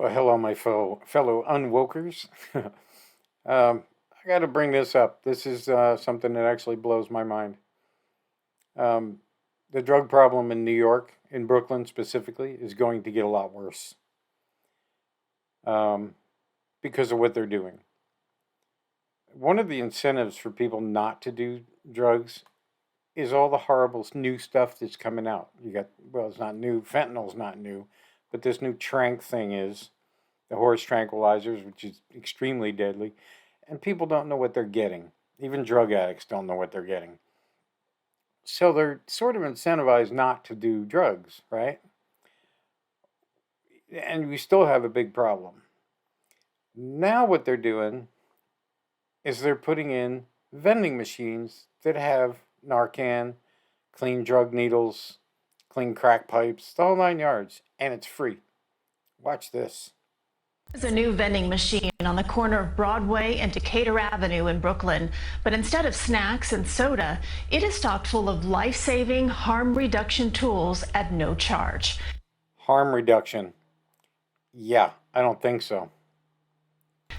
Well, hello, my fellow unwokers. I got to bring this up. This is something that actually blows my mind. Um, the drug problem in New York, in Brooklyn specifically, is going to get a lot worse um, because of what they're doing. One of the incentives for people not to do drugs is all the horrible new stuff that's coming out. You got, well, it's not new. Fentanyl's not new, but this new trank thing is the horse tranquilizers, which is extremely deadly, and people don't know what they're getting. Even drug addicts don't know what they're getting. So they're sort of incentivized not to do drugs, right? And we still have a big problem. Now, what they're doing is they're putting in vending machines that have Narcan, clean drug needles, clean crack pipes, the whole 9 yards, and it's free. Watch this. There's a new vending machine on the corner of Broadway and Decatur Avenue in Brooklyn. But instead of snacks and soda, it is stocked full of life-saving harm reduction tools at no charge. Harm reduction. Yeah, I don't think so.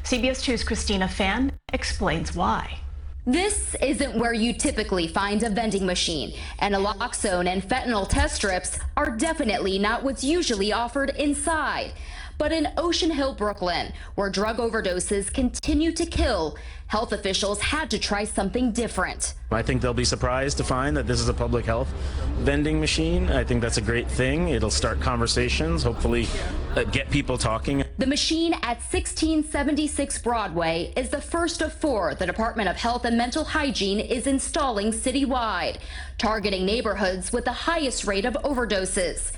CBS 2's Christina Fan explains why. This isn't where you typically find a vending machine, and naloxone and fentanyl test strips are definitely not what's usually offered inside. But in Ocean Hill, Brooklyn, where drug overdoses continue to kill, health officials had to try something different. I think they'll be surprised to find that this is a public health vending machine. I think that's a great thing. It'll start conversations, hopefully get people talking. The machine at 1676 Broadway is the first of four the Department of Health and Mental Hygiene is installing citywide, targeting neighborhoods with the highest rate of overdoses.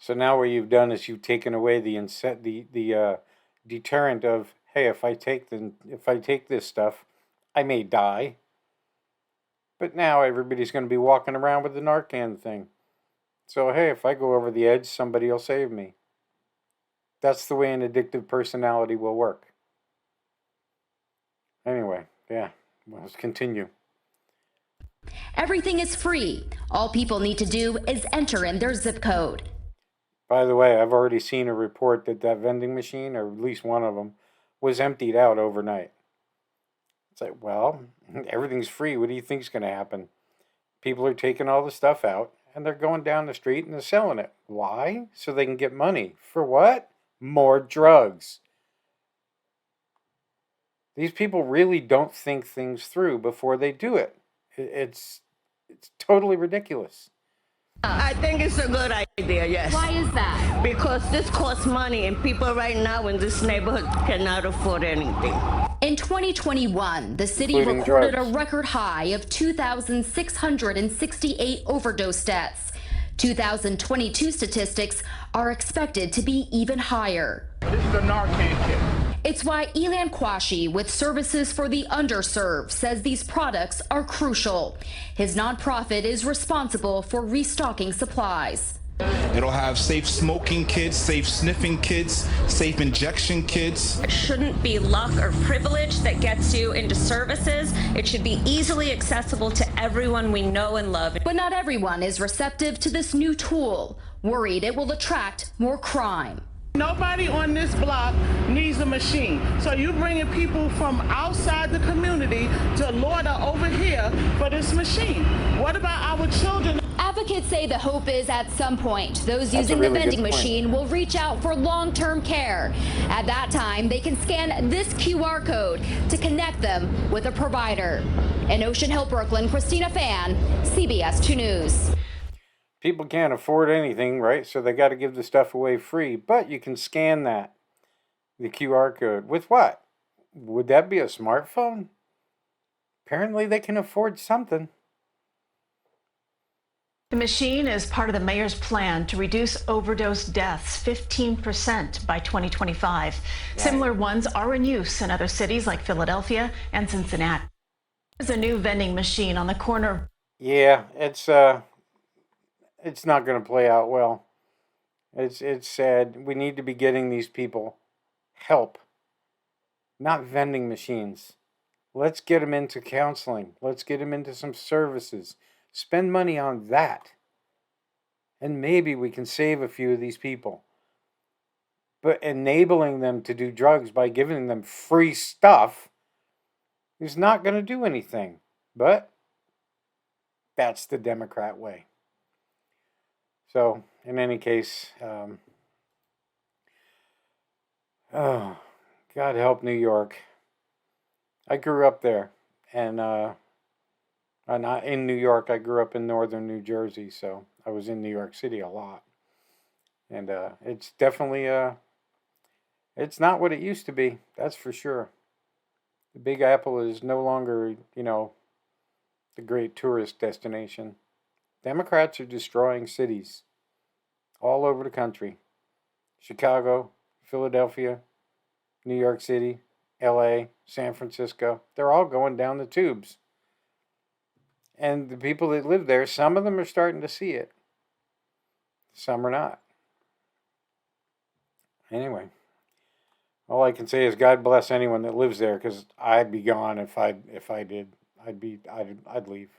So now what you've done is you've taken away the deterrent of, hey, if I take this stuff, I may die. But now everybody's going to be walking around with the Narcan thing. So hey, if I go over the edge, somebody will save me. That's the way an addictive personality will work. Anyway, yeah, well, let's continue. Everything is free. All people need to do is enter in their zip code. By the way, I've already seen a report that vending machine, or at least one of them, was emptied out overnight. It's like, well, everything's free. What do you think's going to happen? People are taking all the stuff out, and they're going down the street and they're selling it. Why? So they can get money. For what? More drugs. These people really don't think things through before they do it. It's totally ridiculous. I think it's a good idea, yes. Why is that? Because this costs money and people right now in this neighborhood cannot afford anything. In 2021, the city Including recorded drugs. a record high of 2,668 overdose deaths. 2022 statistics are expected to be even higher. This is a Narcan kit. It's why Elan Kwashi with Services for the Underserved says these products are crucial. His nonprofit is responsible for restocking supplies. It'll have safe smoking kits, safe sniffing kits, safe injection kits. It shouldn't be luck or privilege that gets you into services. It should be easily accessible to everyone we know and love. But not everyone is receptive to this new tool, worried it will attract more crime. Nobody on this block needs a machine. So you bringing people from outside the community to loiter over here for this machine. What about our children? Advocates say the hope is at some point, those That's a using really the good vending point. machine will reach out for long-term care. At that time, they can scan this QR code to connect them with a provider. In Ocean Hill, Brooklyn, Christina Fan, CBS 2 News. People can't afford anything, right? So they got to give the stuff away free. But you can scan that, the QR code. With what? Would that be a smartphone? Apparently they can afford something. The machine is part of the mayor's plan to reduce overdose deaths 15% by 2025. Right. Similar ones are in use in other cities like Philadelphia and Cincinnati. There's a new vending machine on the corner. Yeah, it's not going to play out well. It's sad. We need to be getting these people help, not vending machines. Let's get them into counseling. Let's get them into some services. Spend money on that. And maybe we can save a few of these people. But enabling them to do drugs by giving them free stuff is not going to do anything. But that's the Democrat way. So, in any case, oh, God help New York. I grew up there, and not in New York. I grew up in northern New Jersey, so I was in New York City a lot. And it's definitely it's not what it used to be. That's for sure. The Big Apple is no longer, the great tourist destination. Democrats are destroying cities all over the country. Chicago, Philadelphia, New York City, LA, San Francisco. They're all going down the tubes. And the people that live there, some of them are starting to see it. Some are not. Anyway, all I can say is God bless anyone that lives there, because I'd be gone if I did. I'd leave.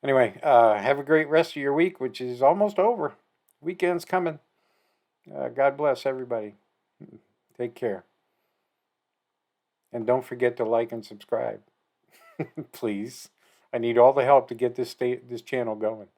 Anyway, have a great rest of your week, which is almost over. Weekend's coming. God bless everybody. Take care. And don't forget to like and subscribe. Please. I need all the help to get this channel going.